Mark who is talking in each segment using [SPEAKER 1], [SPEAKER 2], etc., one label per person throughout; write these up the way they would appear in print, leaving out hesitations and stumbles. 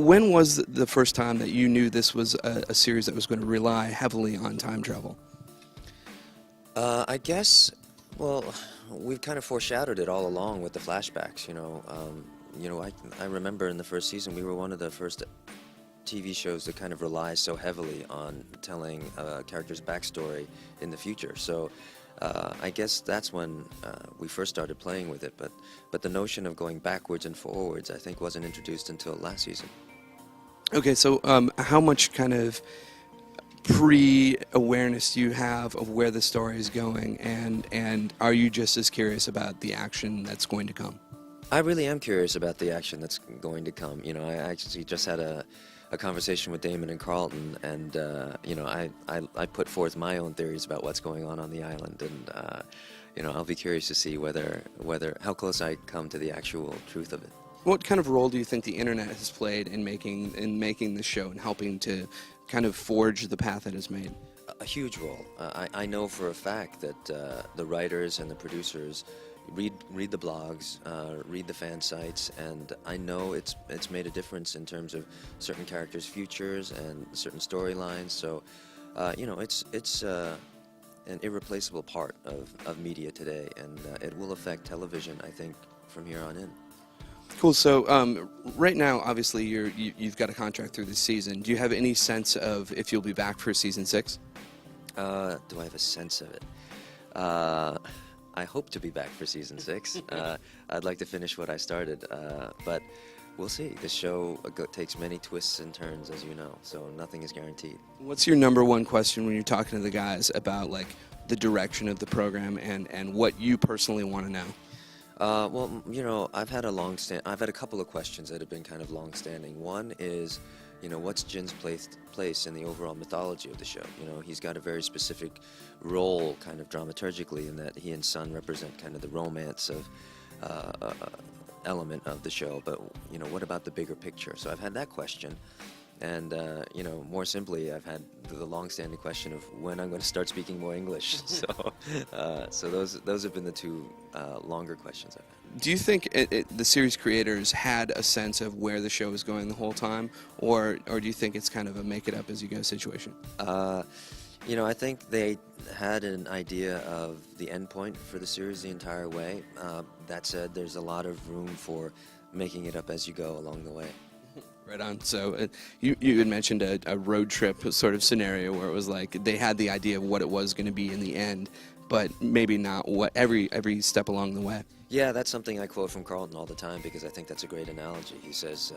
[SPEAKER 1] when was the first time that you knew this was a series that was going to rely heavily on time travel?
[SPEAKER 2] I guess, well, we've kind of foreshadowed it all along with the flashbacks, I remember in the first season we were one of the first TV shows that kind of relies so heavily on telling a character's backstory in the future. So I guess that's when we first started playing with it, but the notion of going backwards and forwards I think wasn't introduced until last season.
[SPEAKER 1] Okay, so how much kind of pre-awareness do you have of where the story is going, and are you just as curious about the action that's going to come?
[SPEAKER 2] I really am curious about the action that's going to come. I actually just had a conversation with Damon and Carlton, and I put forth my own theories about what's going on the island, and I'll be curious to see whether how close I come to the actual truth of it.
[SPEAKER 1] What kind of role do you think the internet has played in making the show and helping to kind of forge the path it has made?
[SPEAKER 2] A huge role. I know for a fact that the writers and the producers read the blogs, read the fan sites, and I know it's made a difference in terms of certain characters' futures and certain storylines. So, it's an irreplaceable part of media today, and it will affect television, I think, from here on in.
[SPEAKER 1] Cool. So right now, obviously, you've got a contract through this season. Do you have any sense of if you'll be back for season 6?
[SPEAKER 2] Do I have a sense of it? I hope to be back for season 6. I'd like to finish what I started, but we'll see. The show takes many twists and turns, as you know, so nothing is guaranteed.
[SPEAKER 1] What's your number one question when you're talking to the guys about like the direction of the program and what you personally want to know?
[SPEAKER 2] I've had a couple of questions that have been kind of long-standing. One is, what's Jin's place in the overall mythology of the show? He's got a very specific role, kind of dramaturgically, in that he and Sun represent kind of the romance of element of the show. But what about the bigger picture? So I've had that question, and more simply, I've had the long-standing question of when I'm going to start speaking more English. So those have been the two longer questions I've had.
[SPEAKER 1] Do you think the series creators had a sense of where the show was going the whole time, or do you think it's kind of a make-it-up-as-you-go situation?
[SPEAKER 2] I think they had an idea of the end point for the series the entire way. That said, there's a lot of room for making it up as you go along the way.
[SPEAKER 1] Right on. So you had mentioned a road trip sort of scenario where it was like they had the idea of what it was going to be in the end, but maybe not what every step along the way.
[SPEAKER 2] Yeah, that's something I quote from Carlton all the time because I think that's a great analogy. He says,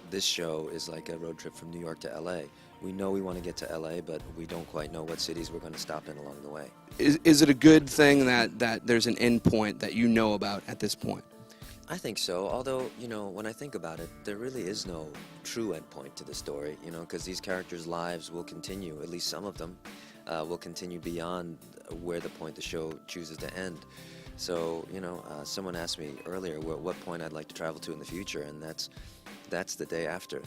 [SPEAKER 2] this show is like a road trip from New York to L.A. We know we want to get to L.A., but we don't quite know what cities we're going to stop in along the way.
[SPEAKER 1] Is it a good thing that there's an end point that you know about at this point?
[SPEAKER 2] I think so, although, when I think about it, there really is no true endpoint to the story, because these characters' lives will continue, at least some of them, will continue beyond where the point the show chooses to end. So, someone asked me earlier what point I'd like to travel to in the future, and that's the day after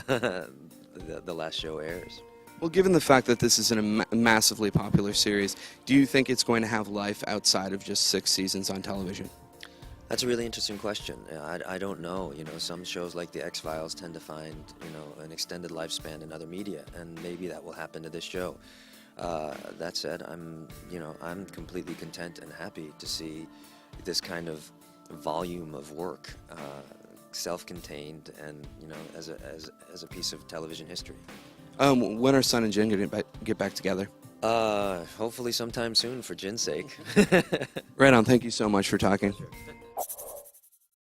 [SPEAKER 2] the last show airs.
[SPEAKER 1] Well, given the fact that this is a massively popular series, do you think it's going to have life outside of just 6 seasons on television?
[SPEAKER 2] That's a really interesting question. I don't know. Some shows like The X-Files tend to find, an extended lifespan in other media, and maybe that will happen to this show. That said, I'm completely content and happy to see this kind of volume of work, self-contained, and as a piece of television history.
[SPEAKER 1] When are Sun and Jin going to get back together?
[SPEAKER 2] Hopefully sometime soon for Jin's sake.
[SPEAKER 1] Right on. Thank you so much for talking.
[SPEAKER 2] Sure.